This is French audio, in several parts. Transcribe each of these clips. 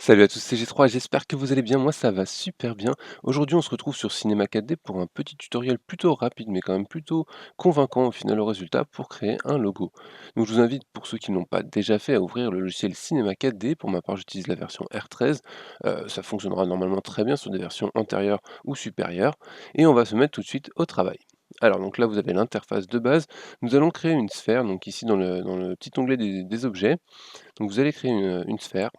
Salut à tous, c'est G3, j'espère que vous allez bien, moi ça va super bien. Aujourd'hui on se retrouve sur Cinéma 4D pour un petit tutoriel plutôt rapide mais quand même plutôt convaincant au final au résultat pour créer un logo. Donc je vous invite pour ceux qui ne l'ont pas déjà fait à ouvrir le logiciel Cinéma 4D, pour ma part j'utilise la version R13, ça fonctionnera normalement très bien sur des versions antérieures ou supérieures et on va se mettre tout de suite au travail. Alors donc là vous avez l'interface de base, nous allons créer une sphère, donc ici dans le petit onglet des objets, donc vous allez créer une sphère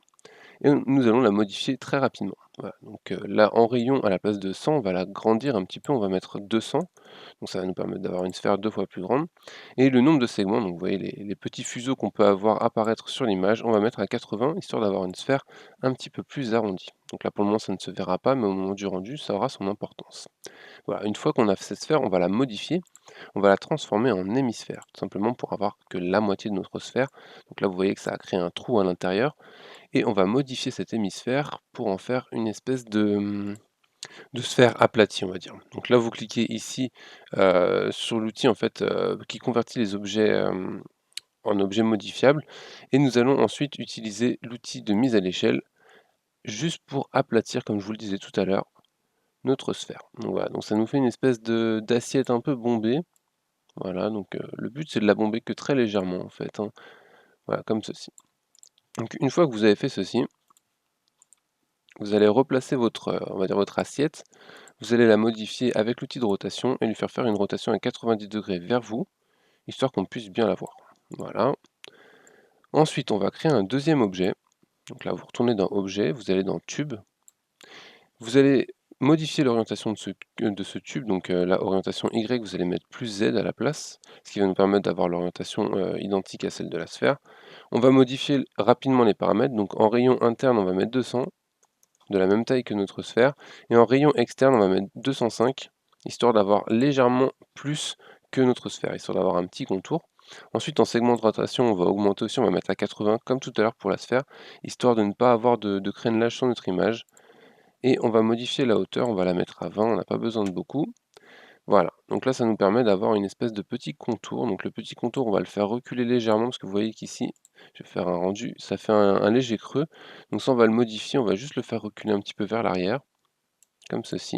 et nous allons la modifier très rapidement. Voilà, donc là, en rayon, à la place de 100, on va la grandir un petit peu, on va mettre 200, donc ça va nous permettre d'avoir une sphère 2 fois plus grande. Et le nombre de segments, donc vous voyez les petits fuseaux qu'on peut avoir apparaître sur l'image, on va mettre à 80, histoire d'avoir une sphère un petit peu plus arrondie. Donc là, pour le moment, ça ne se verra pas, mais au moment du rendu, ça aura son importance. Voilà, une fois qu'on a fait cette sphère, on va la modifier, on va la transformer en hémisphère, tout simplement pour avoir que la moitié de notre sphère. Donc là, vous voyez que ça a créé un trou à l'intérieur, et on va modifier cet hémisphère pour en faire une espèce de sphère aplatie, on va dire. Donc là, vous cliquez ici, sur l'outil en fait, qui convertit les objets, en objets modifiables, et nous allons ensuite utiliser l'outil de mise à l'échelle, juste pour aplatir, comme je vous le disais tout à l'heure, notre sphère. Donc voilà, donc ça nous fait une espèce de d'assiette un peu bombée. Voilà, donc le but c'est de la bomber que très légèrement en fait, hein. Voilà, comme ceci. Donc une fois que vous avez fait ceci, vous allez replacer votre, on va dire votre assiette. Vous allez la modifier avec l'outil de rotation et lui faire une rotation à 90° vers vous, histoire qu'on puisse bien la voir. Voilà. Ensuite, on va créer un deuxième objet. Donc là, vous retournez dans Objet, vous allez dans Tube. Vous allez modifier l'orientation de ce tube. Donc la orientation Y, vous allez mettre plus Z à la place, ce qui va nous permettre d'avoir l'orientation identique à celle de la sphère. On va modifier rapidement les paramètres. Donc en rayon interne, on va mettre 200, de la même taille que notre sphère, et en rayon externe, on va mettre 205, histoire d'avoir légèrement plus que notre sphère, histoire d'avoir un petit contour. Ensuite, en segment de rotation, on va augmenter aussi, on va mettre à 80, comme tout à l'heure pour la sphère, histoire de ne pas avoir de crénelage sur notre image. Et on va modifier la hauteur, on va la mettre à 20, on n'a pas besoin de beaucoup. Voilà, donc là ça nous permet d'avoir une espèce de petit contour. Donc le petit contour, on va le faire reculer légèrement, parce que vous voyez qu'ici, je vais faire un rendu, ça fait un léger creux. Donc ça, on va le modifier, on va juste le faire reculer un petit peu vers l'arrière, comme ceci,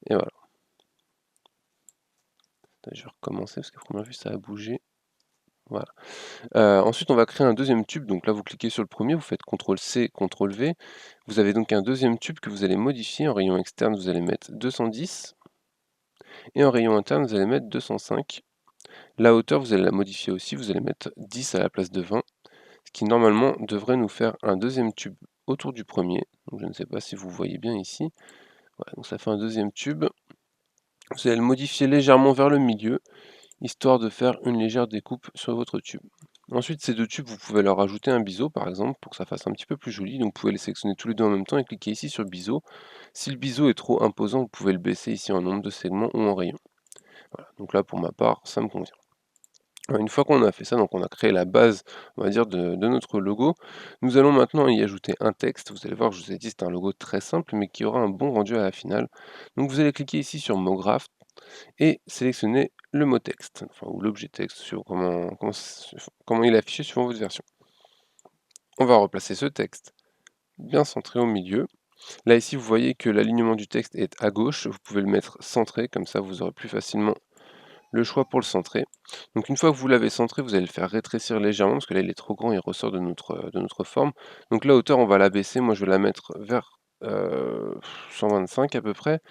et voilà. Attends, je vais recommencer, parce qu'à première vue ça a bougé. Voilà. Ensuite, on va créer un deuxième tube. Donc là, vous cliquez sur le premier, vous faites CTRL-C, CTRL-V. Vous avez donc un deuxième tube que vous allez modifier. En rayon externe, vous allez mettre 210, et en rayon interne, vous allez mettre 205. La hauteur, vous allez la modifier aussi, vous allez mettre 10 à la place de 20, ce qui normalement devrait nous faire un deuxième tube autour du premier. Donc je ne sais pas si vous voyez bien ici. Voilà, donc ça fait un deuxième tube. Vous allez le modifier légèrement vers le milieu, histoire de faire une légère découpe sur votre tube. Ensuite, ces deux tubes, vous pouvez leur ajouter un biseau par exemple, pour que ça fasse un petit peu plus joli. Donc vous pouvez les sélectionner tous les deux en même temps et cliquer ici sur biseau. Si le biseau est trop imposant, vous pouvez le baisser ici en nombre de segments ou en rayon. Voilà, donc là pour ma part, ça me convient. Une fois qu'on a fait ça, donc on a créé la base, on va dire, de notre logo, nous allons maintenant y ajouter un texte. Vous allez voir, je vous ai dit, c'est un logo très simple, mais qui aura un bon rendu à la finale. Donc vous allez cliquer ici sur Mot Graph et sélectionner le mot texte, enfin, ou l'objet texte, sur comment il est affiché suivant votre version. On va replacer ce texte bien centré au milieu. Là, ici, vous voyez que l'alignement du texte est à gauche. Vous pouvez le mettre centré, comme ça, vous aurez plus facilement le choix pour le centrer. Donc une fois que vous l'avez centré, vous allez le faire rétrécir légèrement, parce que là il est trop grand, il ressort de notre forme. Donc la hauteur, on va la baisser, moi je vais la mettre vers 125 à peu près,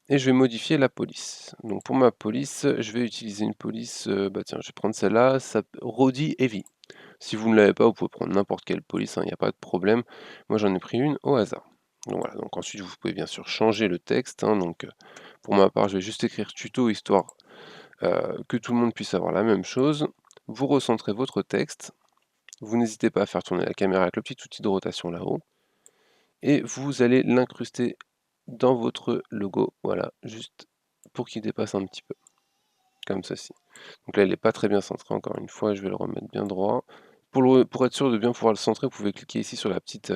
et je vais modifier la police. Donc pour ma police, je vais utiliser une police, bah tiens, je vais prendre celle-là, Rodi Heavy. Si vous ne l'avez pas, vous pouvez prendre n'importe quelle police, il n'y a pas de problème. Moi j'en ai pris une au hasard. Donc voilà, donc ensuite vous pouvez bien sûr changer le texte, hein. Donc pour ma part, je vais juste écrire tuto, histoire que tout le monde puisse avoir la même chose. Vous recentrez votre texte, vous n'hésitez pas à faire tourner la caméra avec le petit outil de rotation là-haut, et vous allez l'incruster dans votre logo, voilà, juste pour qu'il dépasse un petit peu, comme ceci. Donc là, il n'est pas très bien centré, encore une fois, je vais le remettre bien droit. Pour être sûr de bien pouvoir le centrer, vous pouvez cliquer ici sur la petite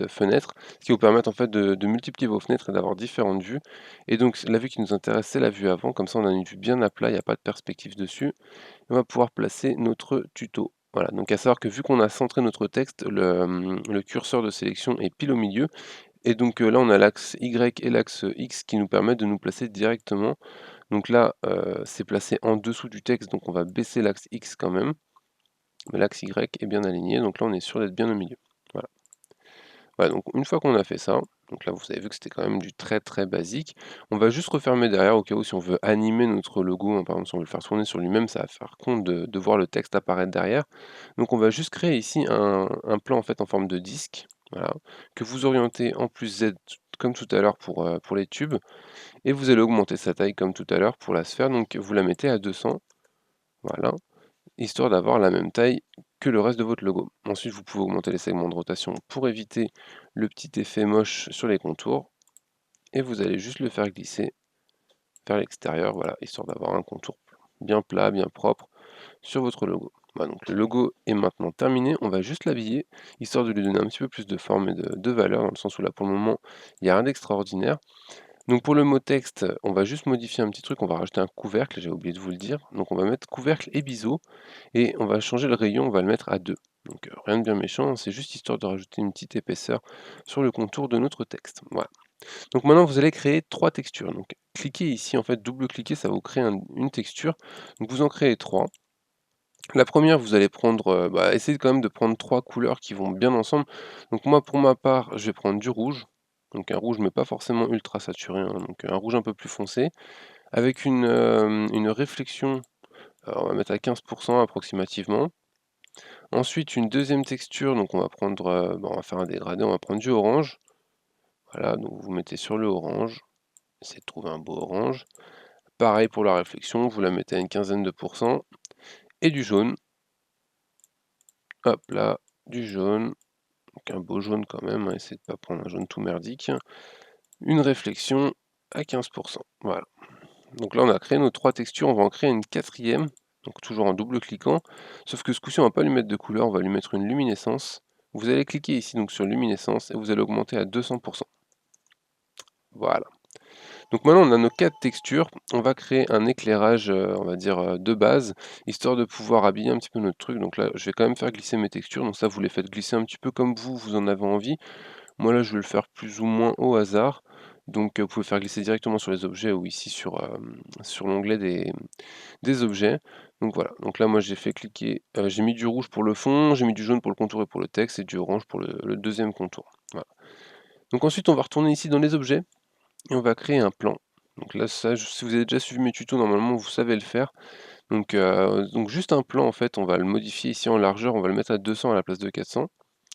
fenêtre, ce qui vous permet en fait de multiplier vos fenêtres et d'avoir différentes vues. Et donc la vue qui nous intéresse, c'est la vue avant, comme ça on a une vue bien à plat, il n'y a pas de perspective dessus. On va pouvoir placer notre tuto. Voilà, donc à savoir que vu qu'on a centré notre texte, le curseur de sélection est pile au milieu et donc là on a l'axe Y et l'axe X qui nous permettent de nous placer directement. Donc là, c'est placé en dessous du texte, donc on va baisser l'axe X quand même, mais l'axe Y est bien aligné, donc là on est sûr d'être bien au milieu. Voilà. Voilà, donc une fois qu'on a fait ça, donc là vous avez vu que c'était quand même du très très basique, on va juste refermer derrière au cas où si on veut animer notre logo, hein, par exemple si on veut le faire tourner sur lui-même, ça va faire compte de voir le texte apparaître derrière. Donc on va juste créer ici un plan en fait en forme de disque, voilà, que vous orientez en plus Z comme tout à l'heure pour les tubes, et vous allez augmenter sa taille comme tout à l'heure pour la sphère, donc vous la mettez à 200, voilà, histoire d'avoir la même taille que le reste de votre logo. Ensuite, vous pouvez augmenter les segments de rotation pour éviter le petit effet moche sur les contours, et vous allez juste le faire glisser vers l'extérieur, voilà, histoire d'avoir un contour bien plat, bien propre sur votre logo. Voilà, donc le logo est maintenant terminé, on va juste l'habiller, histoire de lui donner un petit peu plus de forme et de valeur, dans le sens où là pour le moment, il n'y a rien d'extraordinaire. Donc pour le mot texte, on va juste modifier un petit truc, on va rajouter un couvercle, j'ai oublié de vous le dire. Donc on va mettre couvercle et biseau, et on va changer le rayon, on va le mettre à 2. Donc rien de bien méchant, c'est juste histoire de rajouter une petite épaisseur sur le contour de notre texte. Voilà. Donc maintenant vous allez créer 3 textures. Donc cliquez ici, en fait double-cliquez, ça va vous créer une texture. Donc vous en créez 3. La première, vous allez prendre, essayez quand même de prendre 3 couleurs qui vont bien ensemble. Donc moi, pour ma part, je vais prendre du rouge, donc un rouge mais pas forcément ultra saturé, hein, donc un rouge un peu plus foncé, avec une réflexion, on va mettre à 15 approximativement. Ensuite, une deuxième texture, donc on va prendre, on va faire un dégradé, on va prendre du orange. Voilà, donc vous mettez sur le orange, essayez de trouver un beau orange. Pareil pour la réflexion, vous la mettez à une quinzaine de pourcents. Et du jaune, hop là, du jaune. Donc un beau jaune quand même, hein, essayez de ne pas prendre un jaune tout merdique. Une réflexion à 15. Voilà. Donc là on a créé nos 3 textures, on va en créer une quatrième, donc toujours en double-cliquant. Sauf que ce coup-ci on va pas lui mettre de couleur, on va lui mettre une luminescence. Vous allez cliquer ici donc sur luminescence et vous allez augmenter à 200. Voilà. Donc maintenant on a nos 4 textures, on va créer un éclairage, on va dire, de base, histoire de pouvoir habiller un petit peu notre truc. Donc là je vais quand même faire glisser mes textures, donc ça vous les faites glisser un petit peu comme vous en avez envie. Moi là, je vais le faire plus ou moins au hasard. Donc vous pouvez faire glisser directement sur les objets ou ici sur l'onglet des objets. Donc voilà, donc là moi j'ai fait cliquer, j'ai mis du rouge pour le fond, j'ai mis du jaune pour le contour et pour le texte, et du orange pour le deuxième contour. Voilà. Donc ensuite on va retourner ici dans les objets et on va créer un plan. Donc là ça, si vous avez déjà suivi mes tutos, normalement vous savez le faire. Donc juste un plan en fait, on va le modifier ici en largeur, on va le mettre à 200 à la place de 400,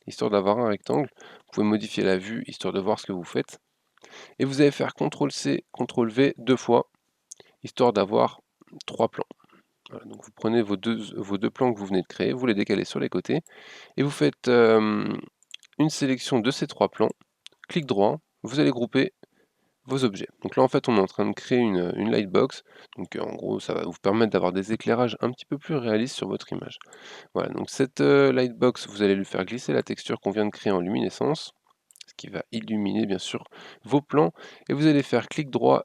histoire d'avoir un rectangle. Vous pouvez modifier la vue, histoire de voir ce que vous faites. Et vous allez faire CTRL-C, CTRL-V 2 fois, histoire d'avoir 3 plans. Voilà, donc vous prenez vos deux plans que vous venez de créer, vous les décalez sur les côtés, et vous faites une sélection de ces 3 plans, clic droit, vous allez grouper vos objets. Donc là en fait on est en train de créer une lightbox, donc en gros ça va vous permettre d'avoir des éclairages un petit peu plus réalistes sur votre image. Voilà, donc cette lightbox, vous allez lui faire glisser la texture qu'on vient de créer en luminescence, ce qui va illuminer bien sûr vos plans, et vous allez faire clic droit,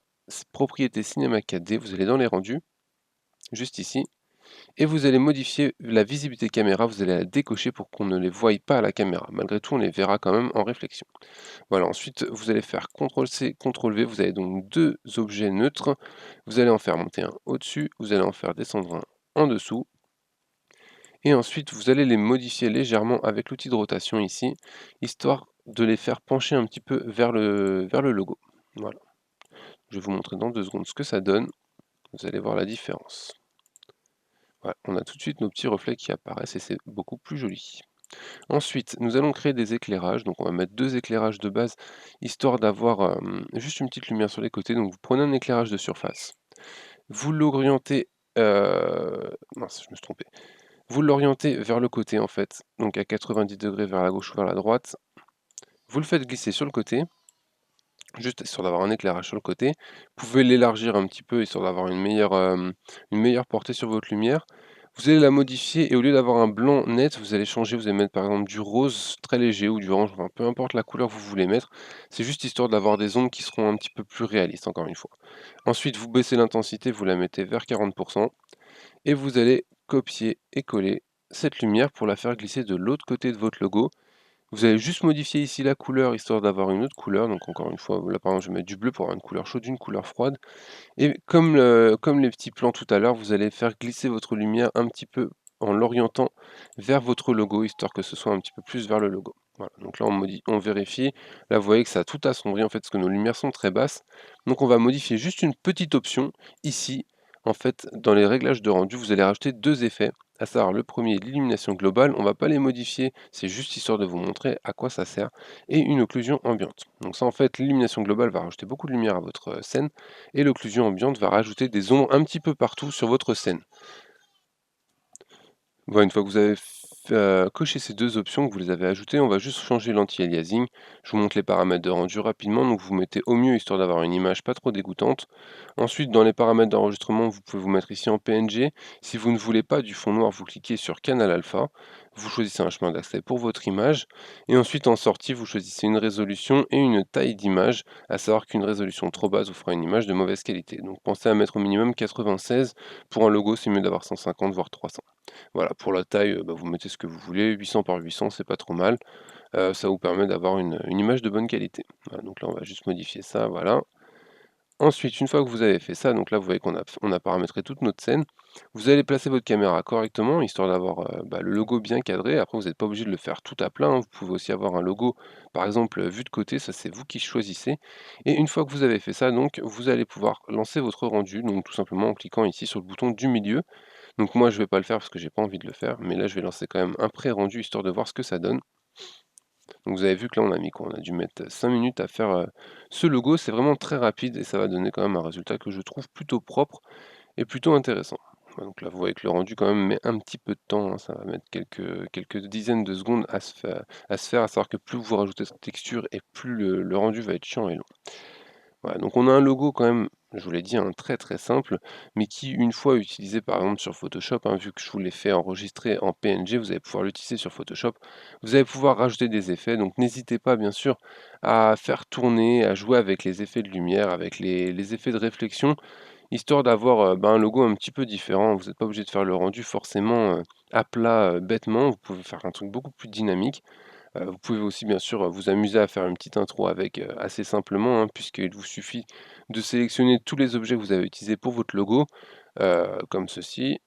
propriété Cinema 4D, vous allez dans les rendus, juste ici, et vous allez modifier la visibilité caméra, vous allez la décocher pour qu'on ne les voie pas à la caméra. Malgré tout, on les verra quand même en réflexion. Voilà, ensuite vous allez faire CTRL-C, CTRL-V, vous avez donc deux objets neutres, vous allez en faire monter un au-dessus, vous allez en faire descendre un en dessous, et ensuite vous allez les modifier légèrement avec l'outil de rotation ici, histoire de les faire pencher un petit peu vers le logo. Voilà. Je vais vous montrer dans 2 secondes ce que ça donne, vous allez voir la différence. Voilà, on a tout de suite nos petits reflets qui apparaissent et c'est beaucoup plus joli. Ensuite, nous allons créer des éclairages, donc on va mettre 2 éclairages de base, histoire d'avoir juste une petite lumière sur les côtés. Donc vous prenez un éclairage de surface, vous l'orientez, mince, je me suis trompé. Vous l'orientez vers le côté en fait, donc à 90° vers la gauche ou vers la droite. Vous le faites glisser sur le côté, juste histoire d'avoir un éclairage sur le côté. Vous pouvez l'élargir un petit peu, histoire d'avoir une meilleure portée sur votre lumière. Vous allez la modifier et au lieu d'avoir un blanc net, vous allez changer, vous allez mettre par exemple du rose très léger ou du orange, enfin peu importe la couleur que vous voulez mettre. C'est juste histoire d'avoir des ombres qui seront un petit peu plus réalistes, encore une fois. Ensuite, vous baissez l'intensité, vous la mettez vers 40%, et vous allez copier et coller cette lumière pour la faire glisser de l'autre côté de votre logo. Vous allez juste modifier ici la couleur, histoire d'avoir une autre couleur. Donc encore une fois, là par exemple, je vais mettre du bleu pour avoir une couleur chaude, une couleur froide. Et comme les petits plans tout à l'heure, vous allez faire glisser votre lumière un petit peu en l'orientant vers votre logo, histoire que ce soit un petit peu plus vers le logo. Voilà, donc là on vérifie. Là vous voyez que ça a tout assombri en fait, parce que nos lumières sont très basses. Donc on va modifier juste une petite option ici. En fait, dans les réglages de rendu, vous allez rajouter deux effets, à savoir le premier, l'illumination globale. On ne va pas les modifier, c'est juste histoire de vous montrer à quoi ça sert, et une occlusion ambiante. Donc ça en fait, l'illumination globale va rajouter beaucoup de lumière à votre scène, et l'occlusion ambiante va rajouter des ombres un petit peu partout sur votre scène. Voilà, une fois que vous avez coché ces 2 options, que vous les avez ajoutées, on va juste changer l'anti-aliasing. Je vous montre les paramètres de rendu rapidement, donc vous mettez au mieux histoire d'avoir une image pas trop dégoûtante. Ensuite, dans les paramètres d'enregistrement, vous pouvez vous mettre ici en PNG. Si vous ne voulez pas du fond noir, vous cliquez sur Canal Alpha. Vous choisissez un chemin d'accès pour votre image. Et ensuite, en sortie, vous choisissez une résolution et une taille d'image, à savoir qu'une résolution trop basse vous fera une image de mauvaise qualité. Donc pensez à mettre au minimum 96. Pour un logo, c'est mieux d'avoir 150 voire 300. Voilà, pour la taille, bah, vous mettez ce que vous voulez, 800 par 800, c'est pas trop mal. Ça vous permet d'avoir une image de bonne qualité. Voilà, donc là, on va juste modifier ça, voilà. Ensuite, une fois que vous avez fait ça, donc là, vous voyez qu'on a paramétré toute notre scène. Vous allez placer votre caméra correctement, histoire d'avoir, bah, le logo bien cadré. Après, vous n'êtes pas obligé de le faire tout à plat, hein. Vous pouvez aussi avoir un logo, par exemple, vu de côté, ça, c'est vous qui choisissez. Et une fois que vous avez fait ça, donc, vous allez pouvoir lancer votre rendu, donc tout simplement en cliquant ici sur le bouton du milieu. Donc moi, je vais pas le faire parce que j'ai pas envie de le faire, mais là, je vais lancer quand même un pré-rendu histoire de voir ce que ça donne. Donc vous avez vu que là, on a mis quoi? On a dû mettre 5 minutes à faire, ce logo. C'est vraiment très rapide et ça va donner quand même un résultat que je trouve plutôt propre et plutôt intéressant. Voilà, donc là, vous voyez que le rendu quand même met un petit peu de temps, hein, ça va mettre quelques dizaines de secondes à se faire, à savoir que plus vous rajoutez cette texture et plus le rendu va être chiant et long. Voilà, donc on a un logo quand même, je vous l'ai dit, hein, très très simple, mais qui une fois utilisé par exemple sur Photoshop, hein, vu que je vous l'ai fait enregistrer en PNG, vous allez pouvoir l'utiliser sur Photoshop, vous allez pouvoir rajouter des effets, donc n'hésitez pas bien sûr à faire tourner, à jouer avec les effets de lumière, avec les effets de réflexion, histoire d'avoir bah, un logo un petit peu différent. Vous n'êtes pas obligé de faire le rendu forcément à plat bêtement, vous pouvez faire un truc beaucoup plus dynamique. Vous pouvez aussi bien sûr, vous amuser à faire une petite intro avec, assez simplement, hein, puisqu'il vous suffit de sélectionner tous les objets que vous avez utilisés pour votre logo, comme ceci.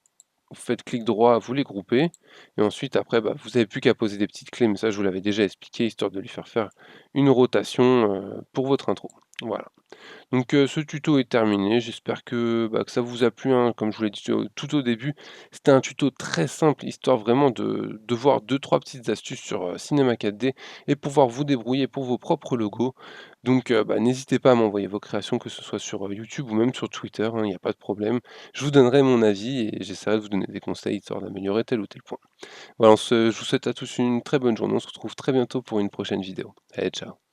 Vous faites clic droit, vous les groupez et ensuite après, bah, vous n'avez plus qu'à poser des petites clés, mais ça je vous l'avais déjà expliqué, histoire de lui faire une rotation, pour votre intro. Voilà. Donc ce tuto est terminé. J'espère que, bah, que ça vous a plu, hein. Comme je vous l'ai dit tout au début, c'était un tuto très simple, histoire vraiment de voir deux trois petites astuces sur, Cinema 4D et pouvoir vous débrouiller pour vos propres logos. Donc bah, n'hésitez pas à m'envoyer vos créations, que ce soit sur, YouTube ou même sur Twitter, hein, il n'y a pas de problème. Je vous donnerai mon avis et j'essaierai de vous donner des conseils, histoire d'améliorer tel ou tel point. Voilà, je vous souhaite à tous une très bonne journée. On se retrouve très bientôt pour une prochaine vidéo. Allez, ciao.